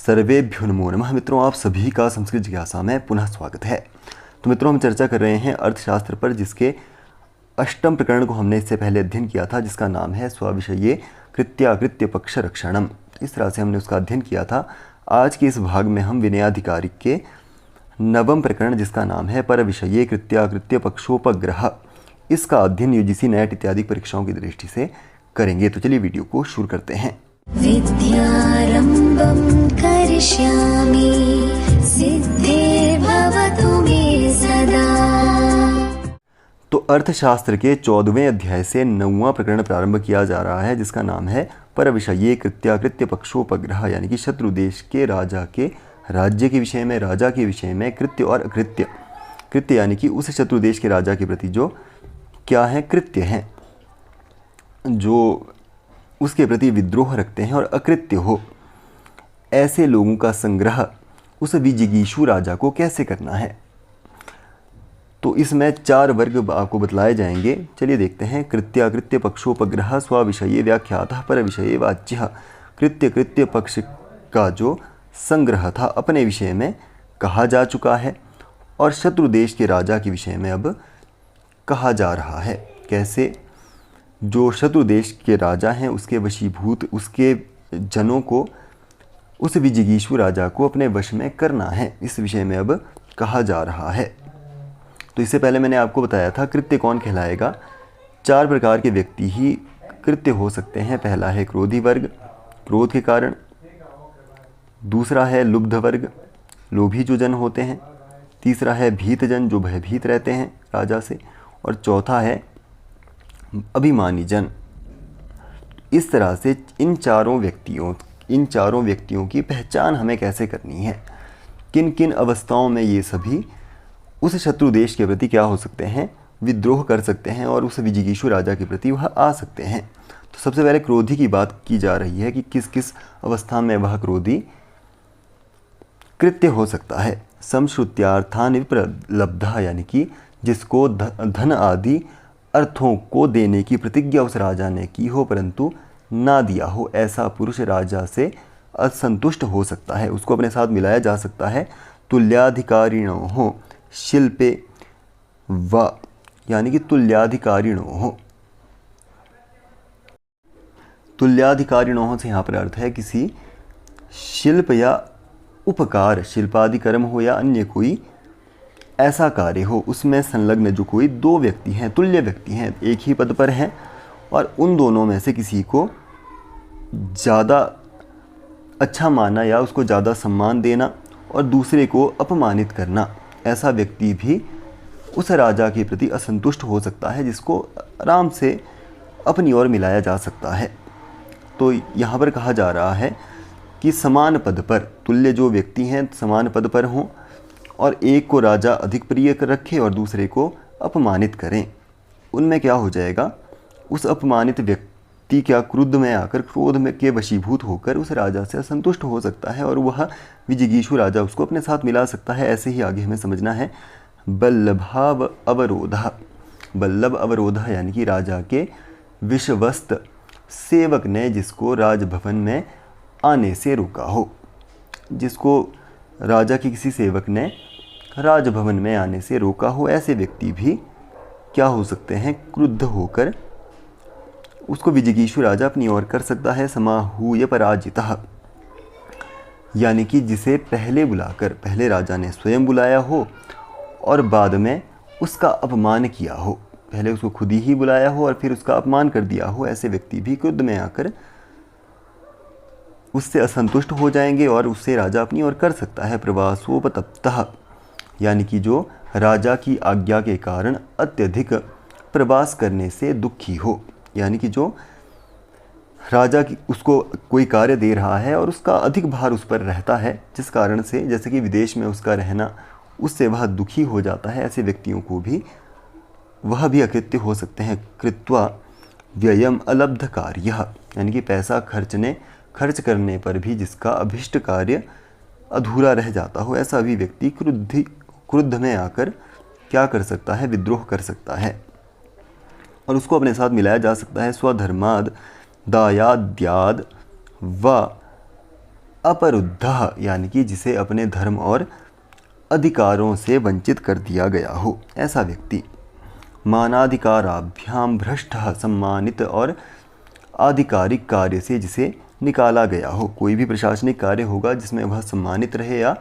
सर्वेभ्यो नमो नमः। मित्रों, आप सभी का संस्कृत जिज्ञासा में पुनः स्वागत है। तो मित्रों, हम चर्चा कर रहे हैं अर्थशास्त्र पर, जिसके अष्टम प्रकरण को हमने इससे पहले अध्ययन किया था, जिसका नाम है स्वविषये कृत्याकृत्य पक्ष रक्षणम। इस तरह से हमने उसका अध्ययन किया था। आज के इस भाग में हम विनयाधिकारिक के नवम प्रकरण, जिसका नाम है पर विषये कृत्याकृत्य पक्षोपग्रह, इसका अध्ययन यूजीसी नेट इत्यादि परीक्षाओं की दृष्टि से करेंगे। तो चलिए वीडियो को शुरू करते हैं। विद्यारम्भं करिष्यामि सिद्धिर्भवतु मे सदा। तो अर्थशास्त्र के 14वें अध्याय से 9वां प्रकरण प्रारंभ किया जा रहा है, जिसका नाम है पर विषये कृत्याकृत्य पक्षोपग्रह, यानी कि शत्रु देश के राजा के राज्य के विषय में, राजा के विषय में कृत्य और अकृत्य। कृत्य यानी कि उस शत्रु देश के राजा के प्रति जो क्या है, कृत्य हैं, जो उसके प्रति विद्रोह रखते हैं, और अकृत्य हो ऐसे लोगों का संग्रह उस विजिगीषु राजा को कैसे करना है। तो इसमें 4 वर्ग आपको बतलाए जाएंगे। चलिए देखते हैं। कृत्याकृत्य पक्षोपग्रह स्वविषये व्याख्यातः पर विषये वाच्यः। कृत्य पक्ष का जो संग्रह था अपने विषय में कहा जा चुका है, और शत्रु देश के राजा के विषय में अब कहा जा रहा है। कैसे? जो शत्रु देश के राजा हैं उसके वशीभूत उसके जनों को, उस विजिगीषु राजा को अपने वश में करना है, इस विषय में अब कहा जा रहा है। तो इससे पहले मैंने आपको बताया था कृत्य कौन कहलाएगा। 4 प्रकार के व्यक्ति ही कृत्य हो सकते हैं। पहला है क्रोधी वर्ग, क्रोध के कारण। दूसरा है लुब्ध वर्ग, लोभी जो जन होते हैं। तीसरा है भीत जन, जो भयभीत रहते हैं राजा से। और चौथा है अभिमानी जन। इस तरह से इन चारों व्यक्तियों की पहचान हमें कैसे करनी है, किन किन अवस्थाओं में ये सभी उस शत्रु देश के प्रति क्या हो सकते हैं, विद्रोह कर सकते हैं, और उस विजिगीषु राजा के प्रति वह आ सकते हैं। तो सबसे पहले क्रोधी की बात की जा रही है कि किस किस अवस्था में वह क्रोधी कृत्य हो सकता है। समश्रुत्यार्थान विप्रलब्धः, यानी कि जिसको धन आदि अर्थों को देने की प्रतिज्ञा उस राजा ने की हो परंतु ना दिया हो, ऐसा पुरुष राजा से असंतुष्ट हो सकता है। उसको अपने साथ मिलाया जा सकता है। तुल्याधिकारिणोः शिल्पे व, यानी कि तुल्याधिकारिणोः से यहाँ पर अर्थ है किसी शिल्प या उपकार, शिल्पादि कर्म हो या अन्य कोई ऐसा कार्य हो, उसमें संलग्न जो कोई 2 व्यक्ति हैं, तुल्य व्यक्ति हैं, एक ही पद पर हैं, और उन दोनों में से किसी को ज़्यादा अच्छा माना या उसको ज़्यादा सम्मान देना और दूसरे को अपमानित करना, ऐसा व्यक्ति भी उस राजा के प्रति असंतुष्ट हो सकता है, जिसको आराम से अपनी ओर मिलाया जा सकता है। तो यहाँ पर कहा जा रहा है कि समान पद पर तुल्य जो व्यक्ति हैं समान पद पर हों, और एक को राजा अधिक प्रिय कर रखे और दूसरे को अपमानित करें। उनमें क्या हो जाएगा, उस अपमानित व्यक्ति क्या क्रुद्ध में आकर, क्रोध में के वशीभूत होकर उस राजा से असंतुष्ट हो सकता है, और वह विजिगीषु राजा उसको अपने साथ मिला सकता है। ऐसे ही आगे हमें समझना है। बल्लभाव अवरोधः, बल्लभ अवरोधः यानी कि राजा के विश्वस्त सेवक ने जिसको राजभवन में आने से रोका हो, जिसको राजा के किसी सेवक ने राजभवन में आने से रोका हो, ऐसे व्यक्ति भी क्या हो सकते हैं, क्रुद्ध होकर उसको विजिगीषु राजा अपनी ओर कर सकता है। समाहूय पराजितः, यानी कि जिसे पहले बुलाकर, पहले राजा ने स्वयं बुलाया हो और बाद में उसका अपमान किया हो, पहले उसको खुद ही बुलाया हो और फिर उसका अपमान कर दिया हो, ऐसे व्यक्ति भी क्रुद्ध में आकर उससे असंतुष्ट हो जाएंगे और उससे राजा अपनी ओर कर सकता है। प्रवासोपतप्तः, यानी कि जो राजा की आज्ञा के कारण अत्यधिक प्रवास करने से दुखी हो, यानी कि जो राजा की उसको कोई कार्य दे रहा है और उसका अधिक भार उस पर रहता है, जिस कारण से, जैसे कि विदेश में उसका रहना, उससे वह दुखी हो जाता है। ऐसे व्यक्तियों को भी वह भी अकृत्य हो सकते हैं। कृत्वा व्ययम अलब्ध कार्यः, यानी कि पैसा खर्च करने पर भी जिसका अभिष्ट कार्य अधूरा रह जाता हो, ऐसा भी व्यक्ति क्रुद्ध में आकर क्या कर सकता है, विद्रोह कर सकता है, और उसको अपने साथ मिलाया जा सकता है। स्वधर्माद दायाद्याद व अपरुद्धः यानी कि जिसे अपने धर्म और अधिकारों से वंचित कर दिया गया हो, ऐसा व्यक्ति। मानाधिकाराभ्याम भ्रष्टः सम्मानित और आधिकारिक कार्य से जिसे निकाला गया हो, कोई भी प्रशासनिक कार्य होगा जिसमें वह सम्मानित रहे या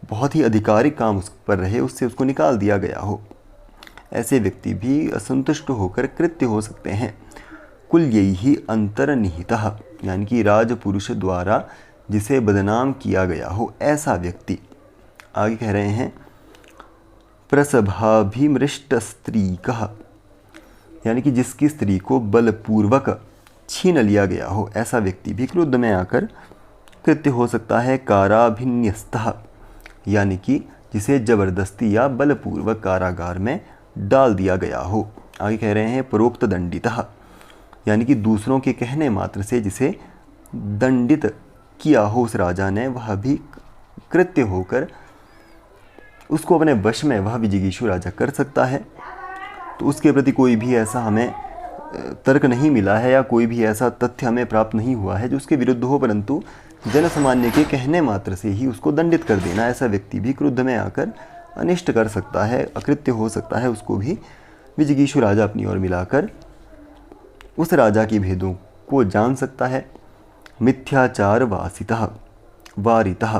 बहुत ही आधिकारिक काम उस पर रहे, उससे उसको निकाल दिया गया हो, ऐसे व्यक्ति भी असंतुष्ट होकर कृत्य हो सकते हैं। कुल यही अंतर्निहितः यानी कि राजपुरुष द्वारा जिसे बदनाम किया गया हो, ऐसा व्यक्ति। आगे कह रहे हैं प्रसभाभिमृष्ट स्त्रीकः यानी कि जिसकी स्त्री को बलपूर्वक छीन लिया गया हो, ऐसा व्यक्ति भी क्रोध में आकर कृत्य हो सकता है। काराभिन्यस्तः यानी कि जिसे जबरदस्ती या बलपूर्वक कारागार में डाल दिया गया हो। आगे कह रहे हैं परोक्त दंडितः यानी कि दूसरों के कहने मात्र से जिसे दंडित किया हो उस राजा ने, वह भी कृत्य होकर उसको अपने वश में वह विजिगीषु राजा कर सकता है। तो उसके प्रति कोई भी ऐसा हमें तर्क नहीं मिला है या कोई भी ऐसा तथ्य हमें प्राप्त नहीं हुआ है जो उसके विरुद्ध हो, परंतु जनसामान्य के कहने मात्र से ही उसको दंडित कर देना, ऐसा व्यक्ति भी क्रुद्ध में आकर अनिष्ट कर सकता है, अकृत्य हो सकता है। उसको भी विजिगीषु राजा अपनी ओर मिलाकर उस राजा के भेदों को जान सकता है। मिथ्याचार वासितः वारितः,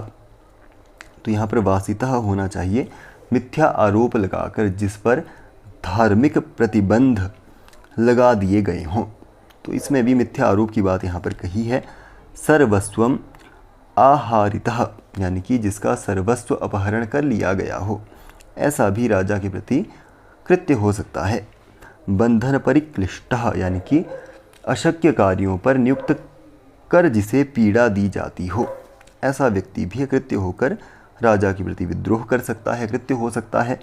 तो यहाँ पर वासितः होना चाहिए, मिथ्या आरोप लगाकर जिस पर धार्मिक प्रतिबंध लगा दिए गए हों, तो इसमें भी मिथ्या आरोप की बात यहाँ पर कही है। सर्वस्वम आहारितः यानी कि जिसका सर्वस्व अपहरण कर लिया गया हो, ऐसा भी राजा के प्रति कृत्य हो सकता है। बंधन परिक्लिष्टः यानी कि अशक्य कार्यों पर नियुक्त कर जिसे पीड़ा दी जाती हो, ऐसा व्यक्ति भी कृत्य होकर राजा के प्रति विद्रोह कर सकता है, कृत्य हो सकता है।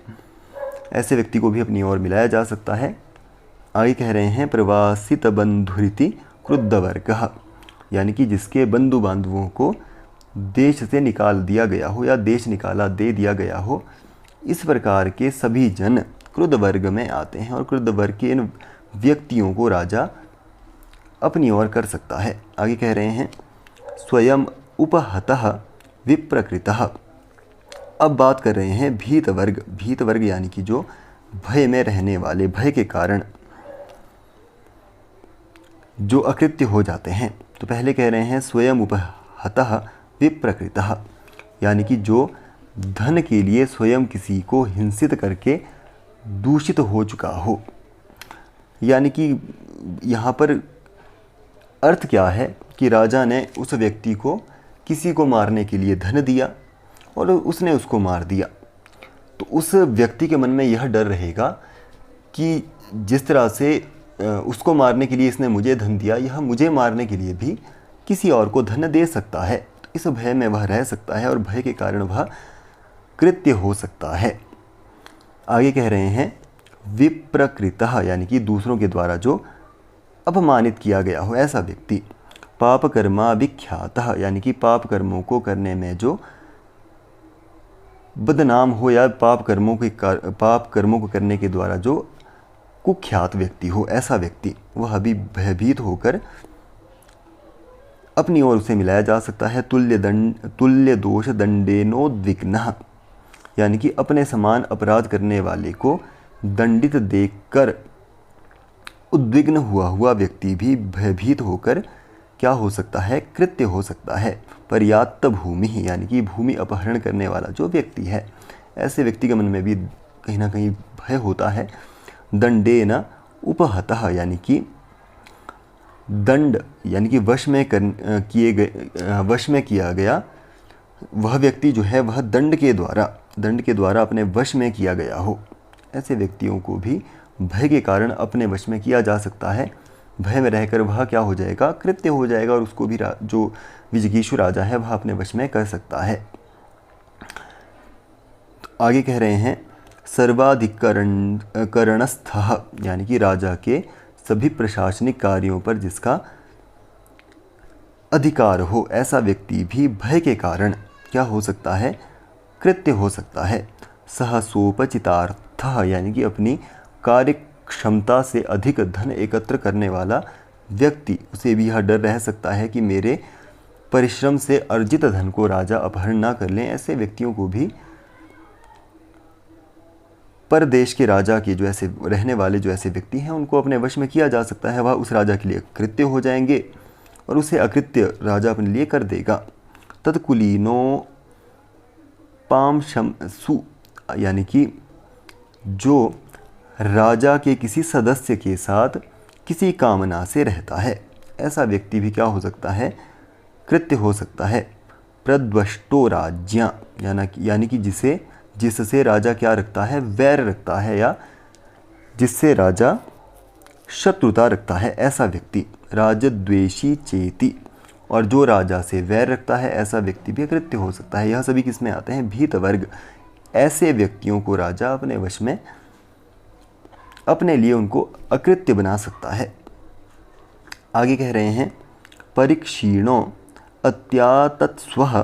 ऐसे व्यक्ति को भी अपनी ओर मिलाया जा सकता है। आगे कह रहे हैं प्रवासित बंधुरिति क्रुद्ध वर्गः यानी कि जिसके बंधु बांधवों को देश से निकाल दिया गया हो या देश निकाला दे दिया गया हो, इस प्रकार के सभी जन क्रुद्ध वर्ग में आते हैं और क्रुद्ध वर्ग के इन व्यक्तियों को राजा अपनी ओर कर सकता है। आगे कह रहे हैं स्वयं उपहतः विप्रकृतः। अब बात कर रहे हैं भीत वर्ग। भीत वर्ग यानी कि जो भय में रहने वाले, भय के कारण जो अकृत्य हो जाते हैं। तो पहले कह रहे हैं स्वयं उपहतः विप्रकृतः यानी कि जो धन के लिए स्वयं किसी को हिंसित करके दूषित हो चुका हो। यानी कि यहाँ पर अर्थ क्या है कि राजा ने उस व्यक्ति को किसी को मारने के लिए धन दिया और उसने उसको मार दिया, तो उस व्यक्ति के मन में यह डर रहेगा कि जिस तरह से उसको मारने के लिए इसने मुझे धन दिया, यह मुझे मारने के लिए भी किसी और को धन दे सकता है। तो इस भय में वह रह सकता है और भय के कारण वह कृत्य हो सकता है। आगे कह रहे हैं विप्रकृतः यानी कि दूसरों के द्वारा जो अपमानित किया गया हो, ऐसा व्यक्ति। पाप कर्मा विख्यातः यानी कि पाप कर्मों को करने में जो बदनाम हो या पाप कर्मों को करने के द्वारा जो कुख्यात व्यक्ति हो, ऐसा व्यक्ति। वह भी भयभीत होकर अपनी ओर उसे मिलाया जा सकता है। तुल्य दोष दंडेनोद्विग्नः यानी कि अपने समान अपराध करने वाले को दंडित देखकर उद्विग्न हुआ व्यक्ति भी भयभीत होकर क्या हो सकता है, कृत्य हो सकता है। पर्याप्त भूमि यानी कि भूमि अपहरण करने वाला जो व्यक्ति है, ऐसे व्यक्ति के मन में भी कहीं ना कहीं भय होता है। दंडेन उपहतः यानी कि दंड यानी कि वश में किया गया वह व्यक्ति जो है वह दंड के द्वारा अपने वश में किया गया हो, ऐसे व्यक्तियों को भी भय के कारण अपने वश में किया जा सकता है। भय में रहकर वह क्या हो जाएगा, कृत्य हो जाएगा और उसको भी जो विजिगीषु राजा है वह अपने वश में कर सकता है। तो आगे कह रहे हैं सर्वाधिकरणस्थः यानी कि राजा के सभी प्रशासनिक कार्यों पर जिसका अधिकार हो, ऐसा व्यक्ति भी भय के कारण क्या हो सकता है, कृत्य हो सकता है। सहसोपचितार्थः यानी कि अपनी कार्य क्षमता से अधिक धन एकत्र करने वाला व्यक्ति, उसे भी यह डर रह सकता है कि मेरे परिश्रम से अर्जित धन को राजा अपहरण ना कर लें, ऐसे व्यक्तियों को भी परदेश के राजा के जो ऐसे रहने वाले जो ऐसे व्यक्ति हैं उनको अपने वश में किया जा सकता है। वह उस राजा के लिए कृत्य हो जाएंगे और उसे अकृत्य राजा अपने लिए कर देगा। तत्कुलीनो पामशमसु, यानी कि जो राजा के किसी सदस्य के साथ किसी कामना से रहता है, ऐसा व्यक्ति भी क्या हो सकता है, कृत्य हो सकता है। प्रद्वष्टो राज्ञा, यानी कि जिससे राजा क्या रखता है, वैर रखता है, या जिससे राजा शत्रुता रखता है, ऐसा व्यक्ति। राजद्वेषी चेति, और जो राजा से वैर रखता है ऐसा व्यक्ति भी अकृत्य हो सकता है। यह सभी किसमें आते हैं, भीत वर्ग। ऐसे व्यक्तियों को राजा अपने वश में अपने लिए उनको अकृत्य बना सकता है। आगे कह रहे हैं परीक्षीणो अत्यातत्स्वः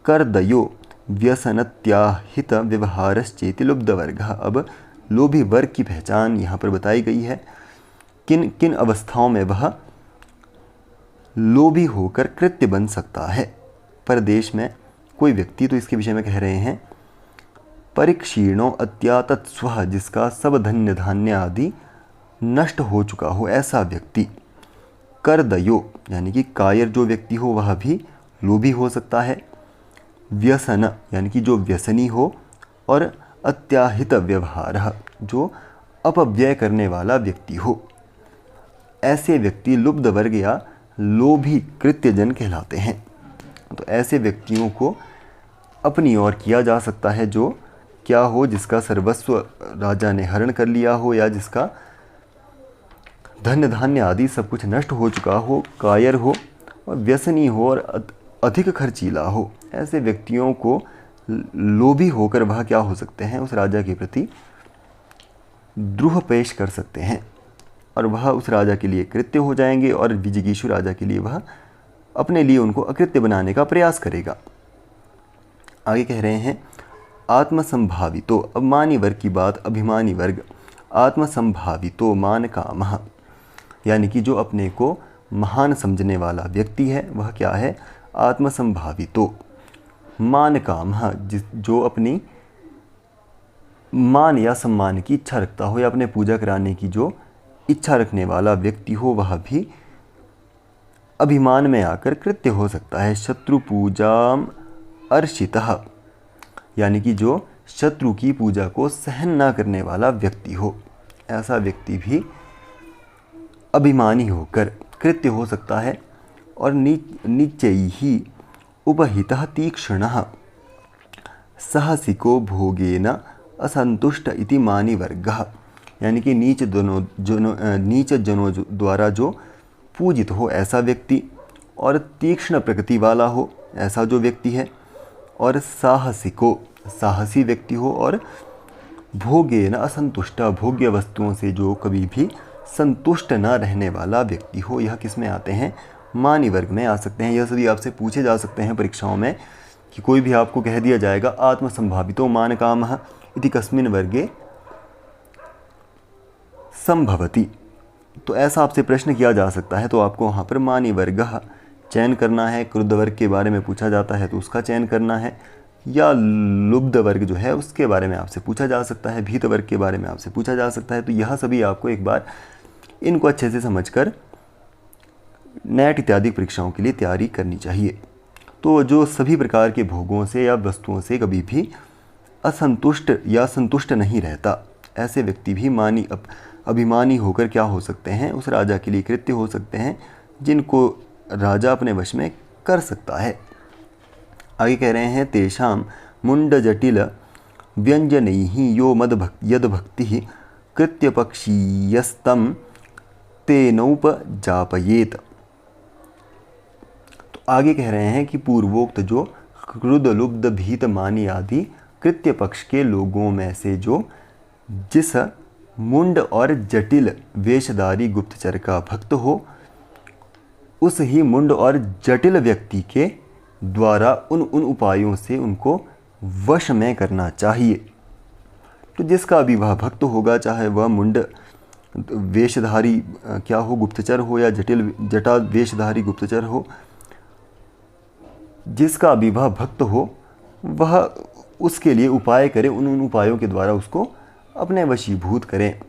करदयो व्यसनत्याहित व्यवहारश्चेति लुब्ध वर्ग। अब लोभी वर्ग की पहचान यहाँ पर बताई गई है। किन किन अवस्थाओं में वह लोभी होकर कृत्य बन सकता है। परदेश में कोई व्यक्ति, तो इसके विषय में कह रहे हैं परीक्षीणो अत्यातत्स्वः, जिसका सब धन्य धान्य आदि नष्ट हो चुका हो, ऐसा व्यक्ति। करदयो, यानी कि कायर जो व्यक्ति हो वह भी लोभी हो सकता है। व्यसन, यानी कि जो व्यसनी हो, और अत्याहित व्यवहार, जो अपव्यय करने वाला व्यक्ति हो, ऐसे व्यक्ति लुब्ध वर्ग या लोभी कृत्यजन कहलाते हैं। तो ऐसे व्यक्तियों को अपनी ओर किया जा सकता है जो क्या हो, जिसका सर्वस्व राजा ने हरण कर लिया हो, या जिसका धन्य धान्य आदि सब कुछ नष्ट हो चुका हो, कायर हो और व्यसनी हो और अधिक खर्चीला हो। ऐसे व्यक्तियों को लोभी होकर वह क्या हो सकते हैं, उस राजा के प्रति द्रोह पेश कर सकते हैं और वह उस राजा के लिए कृत्य हो जाएंगे और विजिगीषु राजा के लिए वह अपने लिए उनको अकृत्य बनाने का प्रयास करेगा। आगे कह रहे हैं आत्मसंभावितो, अब मानी वर्ग की बात, अभिमानी वर्ग। आत्मसंभावितो मान कामः, यानी कि जो अपने को महान समझने वाला व्यक्ति है वह क्या है, आत्मसंभावितो मान कामः, जो अपनी मान या सम्मान की इच्छा रखता हो या अपने पूजा कराने की जो इच्छा रखने वाला व्यक्ति हो, वह भी अभिमान में आकर कृत्य हो सकता है। शत्रु पूजाम अर्षितः, यानी कि जो शत्रु की पूजा को सहन ना करने वाला व्यक्ति हो, ऐसा व्यक्ति भी अभिमानी होकर कृत्य हो सकता है। और निचैहि उपहितः तीक्ष्णः साहसिको भोगेन असंतुष्ट इति मानी वर्गः, यानी कि नीच जनों द्वारा जो पूजित हो ऐसा व्यक्ति, और तीक्ष्ण प्रकृति वाला हो ऐसा जो व्यक्ति है, और साहसी व्यक्ति हो, और भोगेन असंतुष्ट, भोग्य वस्तुओं से जो कभी भी संतुष्ट न रहने वाला व्यक्ति हो। यह किस में आते हैं, मानी वर्ग में आ सकते हैं। यह सभी आपसे पूछे जा सकते हैं परीक्षाओं में कि कोई भी आपको कह दिया जाएगा आत्मसंभावितो मान कामः इति कस्मिन् वर्गे संभवति, तो ऐसा आपसे प्रश्न किया जा सकता है। तो आपको वहाँ पर मानी वर्गः चयन करना है। क्रुद्ध वर्ग के बारे में पूछा जाता है तो उसका चयन करना है, या लुब्ध वर्ग जो है उसके बारे में आपसे पूछा जा सकता है, भीत वर्ग के बारे में आपसे पूछा जा सकता है। तो यह सभी आपको एक बार इनको अच्छे से समझकर नेट इत्यादि परीक्षाओं के लिए तैयारी करनी चाहिए। तो जो सभी प्रकार के भोगों से या वस्तुओं से कभी भी असंतुष्ट या संतुष्ट नहीं रहता, ऐसे व्यक्ति भी अभिमानी होकर क्या हो सकते हैं, उस राजा के लिए कृत्य हो सकते हैं जिनको राजा अपने वश में कर सकता है। आगे कह रहे हैं तेषां मुंड जटिल व्यंजनैः यो यद भक्ति कृत्यपक्षीयस्तम तेनोपजापयेत। तो आगे कह रहे हैं कि पूर्वोक्त जो क्रुद्ध लुब्ध भीत मानी आदि कृत्य पक्ष के लोगों में से जो जिस मुंड और जटिल वेशधारी गुप्तचर का भक्त हो, उस ही मुंड और जटिल व्यक्ति के द्वारा उन उपायों से उनको वश में करना चाहिए। तो जिसका भी वह भक्त होगा, चाहे वह मुंड वेशधारी क्या हो, गुप्तचर हो, या जटा वेशधारी गुप्तचर हो, जिसका भी वह भक्त हो वह उसके लिए उपाय करे, उन उपायों के द्वारा उसको अपने वशीभूत करें,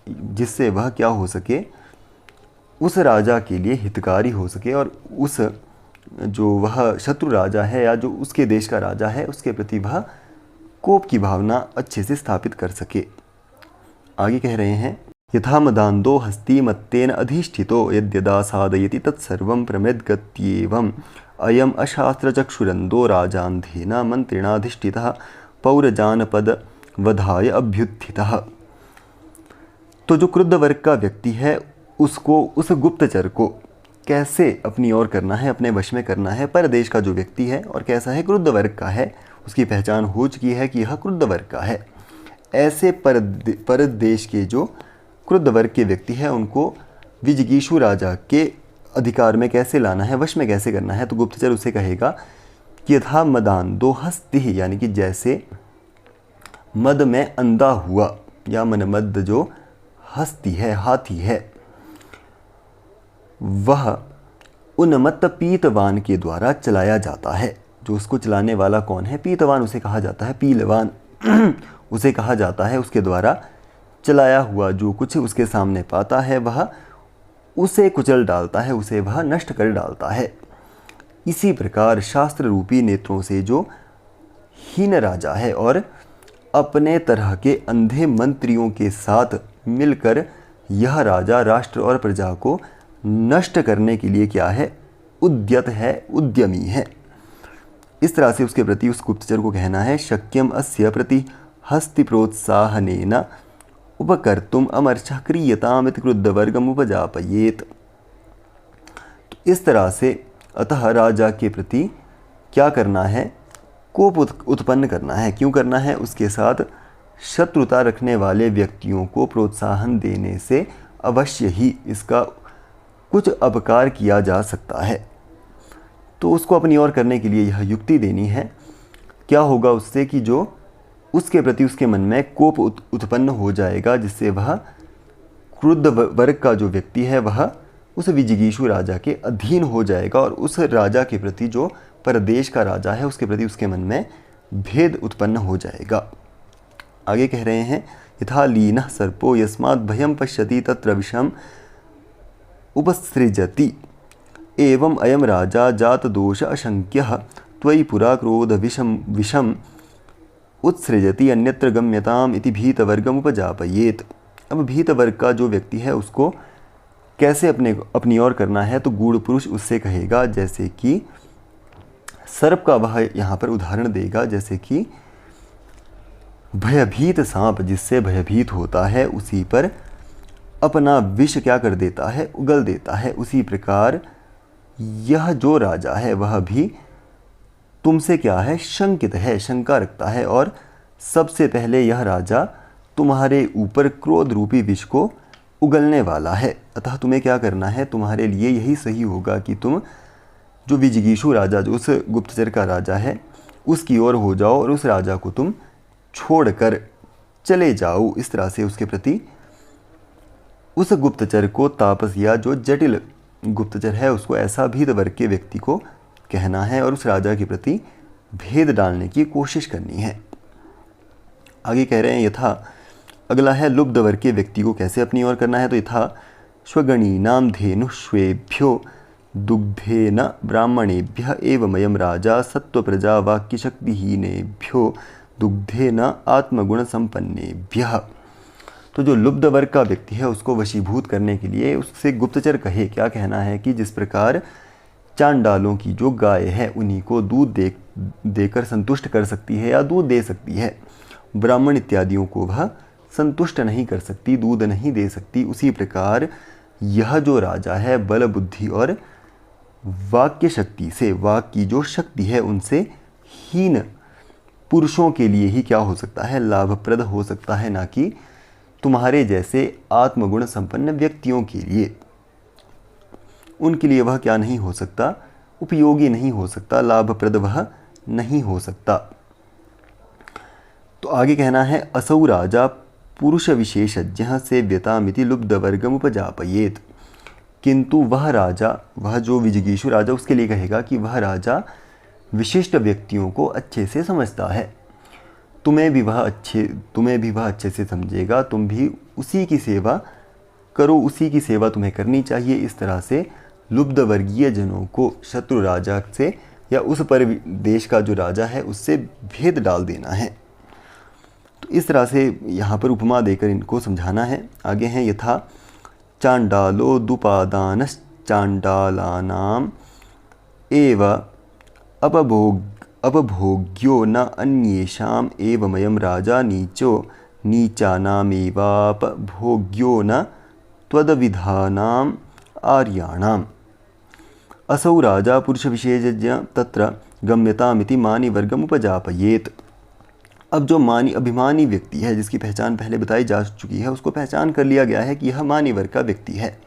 जिससे वह क्या हो सके, उस राजा के लिए हितकारी हो सके और उस जो वह शत्रु राजा है या जो उसके देश का राजा है उसके प्रति वह कोप की भावना अच्छे से स्थापित कर सके। आगे कह रहे हैं, यथा मदान्धो हस्ती मत्तेन अधिष्ठितो यद्यदा साधयति तत्सर्वं प्रमृद्गत्येवम् अयम अशास्त्रचक्षुरन्धो राजान्धेन मंत्रिणाधिष्ठितः पौरजानपद वधाय अभ्युत्थितः। तो जो क्रुद्ध वर्ग का व्यक्ति है उसको, उस गुप्तचर को कैसे अपनी ओर करना है, अपने वश में करना है। परदेश का जो व्यक्ति है और कैसा है, क्रुद्ध वर्ग का है, उसकी पहचान हो चुकी है कि यह क्रुद्ध वर्ग का है। ऐसे परदेश के जो क्रुद्ध वर्ग के व्यक्ति हैं उनको विजिगीषु राजा के अधिकार में कैसे लाना है, वश में कैसे करना है। तो गुप्तचर उसे कहेगा कि यथा मदान्धो हस्ति, यानी कि जैसे मद में अंधा हुआ या मनमद जो हस्ती है, हाथी है, वह उन्मत्त पीतवान के द्वारा चलाया जाता है। जो उसको चलाने वाला कौन है, पीतवान उसे कहा जाता है, पीलवान उसे कहा जाता है। उसके द्वारा चलाया हुआ जो कुछ उसके सामने पाता है वह उसे कुचल डालता है, उसे वह नष्ट कर डालता है। इसी प्रकार शास्त्र रूपी नेत्रों से जो हीन राजा है और अपने तरह के अंधे मंत्रियों के साथ मिलकर यह राजा राष्ट्र और प्रजा को नष्ट करने के लिए क्या है, उद्यत है, उद्यमी है। इस तरह से उसके प्रति उस गुप्तचर को कहना है, शक्यम अस्य प्रति हस्ति प्रोत्साहनेन उपकर्तुम अमर्षः क्रियतामिति क्रुद्धवर्गम उपजापयेत। तो इस तरह से अतः राजा के प्रति क्या करना है, कोप उत्पन्न करना है। क्यों करना है, उसके साथ शत्रुता रखने वाले व्यक्तियों को प्रोत्साहन देने से अवश्य ही इसका कुछ अपकार किया जा सकता है। तो उसको अपनी ओर करने के लिए यह युक्ति देनी है। क्या होगा उससे कि जो उसके प्रति उसके मन में कोप उत्पन्न हो जाएगा, जिससे वह क्रुद्ध वर्ग का जो व्यक्ति है वह उस विजिगीषु राजा के अधीन हो जाएगा और उस राजा के प्रति, जो परदेश का राजा है, उसके प्रति उसके मन में भेद उत्पन्न हो जाएगा। आगे कह रहे हैं, यथा लीनः सर्पो यस्मात् भयं पश्यति तत्र विषम उपसृजति एवं अयम राजा जात दोष अशंक्यः त्वयि पुरा क्रोध विषम उत्सृजति अन्यत्र गम्यताम इति भीतवर्गम उपजापयेत। अब भीतवर्ग का जो व्यक्ति है उसको कैसे अपनी ओर करना है, तो गूढ़ पुरुष उससे कहेगा, जैसे कि सर्प का वह यहाँ पर उदाहरण देगा, जैसे कि भयभीत सांप जिससे भयभीत होता है उसी पर अपना विष क्या कर देता है, उगल देता है। उसी प्रकार यह जो राजा है वह भी तुमसे क्या है, शंकित है, शंका रखता है और सबसे पहले यह राजा तुम्हारे ऊपर क्रोध रूपी विष को उगलने वाला है। अतः तुम्हें क्या करना है, तुम्हारे लिए यही सही होगा कि तुम जो विजिगीषु राजा, जो उस गुप्तचर का राजा है, उसकी ओर हो जाओ और उस राजा को तुम छोड़कर चले जाओ। इस तरह से उसके प्रति उस गुप्तचर को, तापस या जो जटिल गुप्तचर है, उसको ऐसा भीत वर्ग के व्यक्ति को कहना है और उस राजा के प्रति भेद डालने की कोशिश करनी है। आगे कह रहे हैं, यथा अगला है लुब्ध वर्ग के व्यक्ति को कैसे अपनी ओर करना है। तो यथा स्वगणीनाम धेनुष्वेभ्यो दुग्धेन ब्राह्मणेभ्य एवमयम राजा सत्व प्रजा वाक्य शक्तिहीनेभ्यो दुग्धेन आत्मगुण संपन्नेभ्यः। तो जो लुब्ध वर्ग का व्यक्ति है उसको वशीभूत करने के लिए उससे गुप्तचर कहे, क्या कहना है कि जिस प्रकार चांडालों की जो गाय है उन्हीं को दूध देकर संतुष्ट कर सकती है या दूध दे सकती है, ब्राह्मण इत्यादियों को वह संतुष्ट नहीं कर सकती, दूध नहीं दे सकती, उसी प्रकार यह जो राजा है बल बुद्धि और वाक्य शक्ति से, वाक की जो शक्ति है उनसे हीन पुरुषों के लिए ही क्या हो सकता है, लाभप्रद हो सकता है, ना कि तुम्हारे जैसे आत्मगुण संपन्न व्यक्तियों के लिए। उनके लिए वह क्या नहीं हो सकता, उपयोगी नहीं हो सकता, लाभप्रद वह नहीं हो सकता। तो आगे कहना है, असौ राजा पुरुष विशेषज्ञ सेव्यतामिति लुब्ध वर्गम उपजापयेत। किंतु वह राजा, वह जो विजिगीषु राजा, उसके लिए कहेगा कि वह राजा विशिष्ट व्यक्तियों को अच्छे से समझता है। तुम्हें भी वह अच्छे से समझेगा, तुम भी उसी की सेवा करो, उसी की सेवा तुम्हें करनी चाहिए। इस तरह से लुब्ध वर्गीय जनों को शत्रु राजा से या उस पर देश का जो राजा है उससे भेद डाल देना है। तो इस तरह से यहाँ पर उपमा देकर इनको समझाना है। आगे हैं यथा चांडालो दुपादानश् चांडालानाम एव अपभोग्यो न अन्येषाम एवमयं राजा नीचो नीचानामेवापभोग्यो न त्वद्विधानाम आर्याणाम। असौ राजा पुरुषविशेषज्ञ तत्र गम्यतामिति मानिवर्गम उपजापयेत। अब जो अभिमानी व्यक्ति है, जिसकी पहचान पहले बताई जा चुकी है, उसको पहचान कर लिया गया है कि यह मानी वर्ग का व्यक्ति है।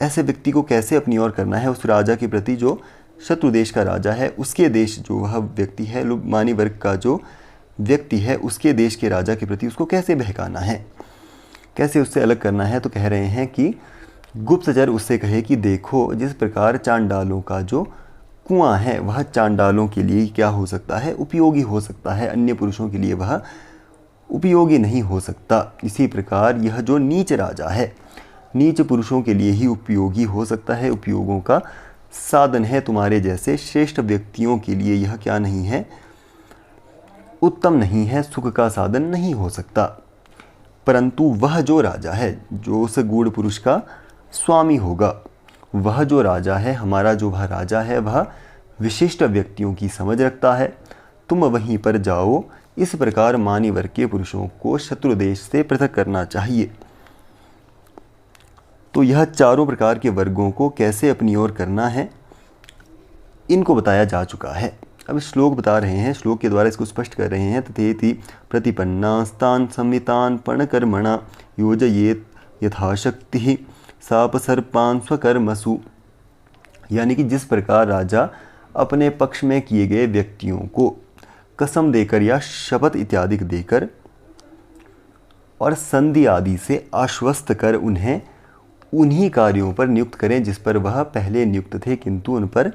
ऐसे व्यक्ति को कैसे अपनी ओर करना है, उस राजा के प्रति जो शत्रु देश का राजा है, उसके देश जो वह व्यक्ति है, मानी वर्ग का जो व्यक्ति है, उसके देश के राजा के प्रति उसको कैसे बहकाना है, कैसे उससे अलग करना है। तो कह रहे हैं कि गुप्तचर उससे कहे कि देखो, जिस प्रकार चांडालों का जो कुआं है वह चांडालों के लिए क्या हो सकता है, उपयोगी हो सकता है, अन्य पुरुषों के लिए वह उपयोगी नहीं हो सकता। इसी प्रकार यह जो नीच राजा है, नीच पुरुषों के लिए ही उपयोगी हो सकता है, उपयोगों का साधन है। तुम्हारे जैसे श्रेष्ठ व्यक्तियों के लिए यह क्या नहीं है, उत्तम नहीं है, सुख का साधन नहीं हो सकता। परंतु वह जो राजा है, जो उस गूढ़ पुरुष का स्वामी होगा, वह जो राजा है, हमारा जो वह राजा है, वह विशिष्ट व्यक्तियों की समझ रखता है। तुम वहीं पर जाओ। इस प्रकार मानी वर्ग के पुरुषों को शत्रु देश से पृथक करना चाहिए। तो यह चारों प्रकार के वर्गों को कैसे अपनी ओर करना है, इनको बताया जा चुका है। अब श्लोक बता रहे हैं, श्लोक के द्वारा इसको स्पष्ट कर रहे हैं। तथेति प्रतिपन्नास्तान संवितान पणकर्मणा योजयेत यथाशक्ति सापसर्पान स्वकर्मसु। यानी कि जिस प्रकार राजा अपने पक्ष में किए गए व्यक्तियों को कसम देकर या शपथ इत्यादि देकर और संधि आदि से आश्वस्त कर उन्हें उन्हीं कार्यों पर नियुक्त करें जिस पर वह पहले नियुक्त थे, किंतु उन पर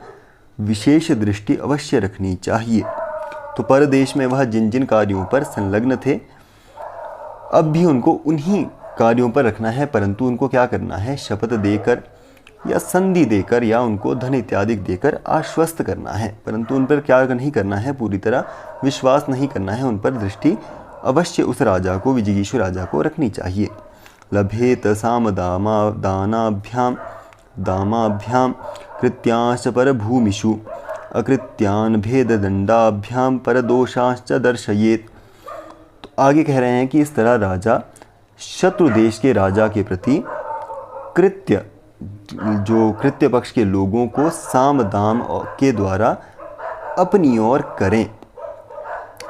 विशेष दृष्टि अवश्य रखनी चाहिए। तो परदेश में वह जिन जिन कार्यों पर संलग्न थे, अब भी उनको उन्हीं कार्यों पर रखना है, परंतु उनको क्या करना है, शपथ देकर या संधि देकर या उनको धन इत्यादि देकर आश्वस्त करना है, परंतु उन पर क्या नहीं करना है, पूरी तरह विश्वास नहीं करना है। उन पर दृष्टि अवश्य उस राजा को, विजिगीषु राजा को रखनी चाहिए। लभेत साम दामाभ्याम कृत्यांश्च परभूमिषु अकृत्यान भेद दंडाभ्याम परदोषाश्च दर्शयेत। तो आगे कह रहे हैं कि इस तरह राजा शत्रु देश के राजा के प्रति कृत्य पक्ष के लोगों को साम दाम के द्वारा अपनी ओर करें।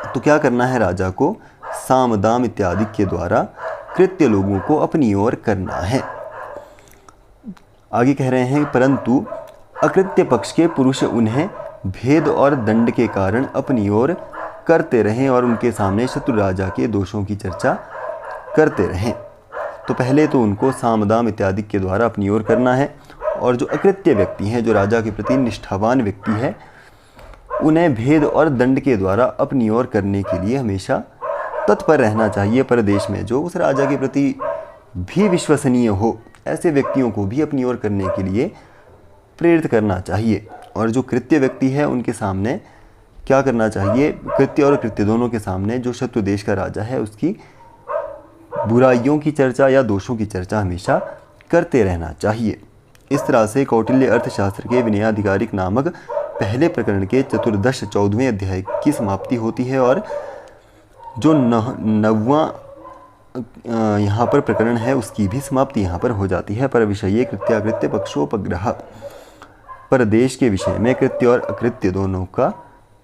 तो क्या करना है, राजा को साम दाम इत्यादि के द्वारा कृत्य लोगों को अपनी ओर करना है। आगे कह रहे हैं परंतु अकृत्य पक्ष के पुरुष उन्हें भेद और दंड के कारण अपनी ओर करते रहें और उनके सामने शत्रु राजा के दोषों की चर्चा करते रहें। तो पहले तो उनको सामदाम इत्यादि के द्वारा अपनी ओर करना है, और जो अकृत्य व्यक्ति हैं, जो राजा के प्रति निष्ठावान व्यक्ति है, उन्हें भेद और दंड के द्वारा अपनी ओर करने के लिए हमेशा तत्पर रहना चाहिए। परदेश में जो उस राजा के प्रति भी विश्वसनीय हो, ऐसे व्यक्तियों को भी अपनी ओर करने के लिए प्रेरित करना चाहिए। और जो कृत्य व्यक्ति है, उनके सामने क्या करना चाहिए, कृत्य और कृत्य दोनों के सामने जो शत्रु देश का राजा है उसकी बुराइयों की चर्चा या दोषों की चर्चा हमेशा करते रहना चाहिए। इस तरह से कौटिल्य अर्थशास्त्र के विनयाधिकारिक नामक पहले प्रकरण के 14वें अध्याय की समाप्ति होती है, और जो 9वां यहाँ पर प्रकरण है उसकी भी समाप्ति यहाँ पर हो जाती है। पर विषये कृत्याकृत्य पक्षोपग्रह, पर देश के विषय में कृत्य और अकृत्य दोनों का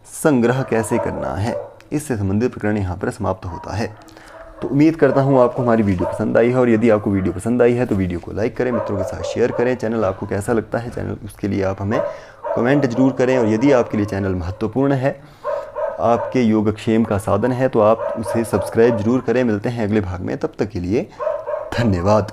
संग्रह कैसे करना है, इससे संबंधित प्रकरण यहाँ पर समाप्त होता है। तो उम्मीद करता हूँ आपको हमारी वीडियो पसंद आई है, और यदि आपको वीडियो पसंद आई है तो वीडियो को लाइक करें, मित्रों के साथ शेयर करें। चैनल आपको कैसा लगता है चैनल, उसके लिए आप हमें कमेंट जरूर करें, और यदि आपके लिए चैनल महत्वपूर्ण है, आपके योगक्षेम का साधन है, तो आप उसे सब्सक्राइब जरूर करें। मिलते हैं अगले भाग में, तब तक के लिए धन्यवाद।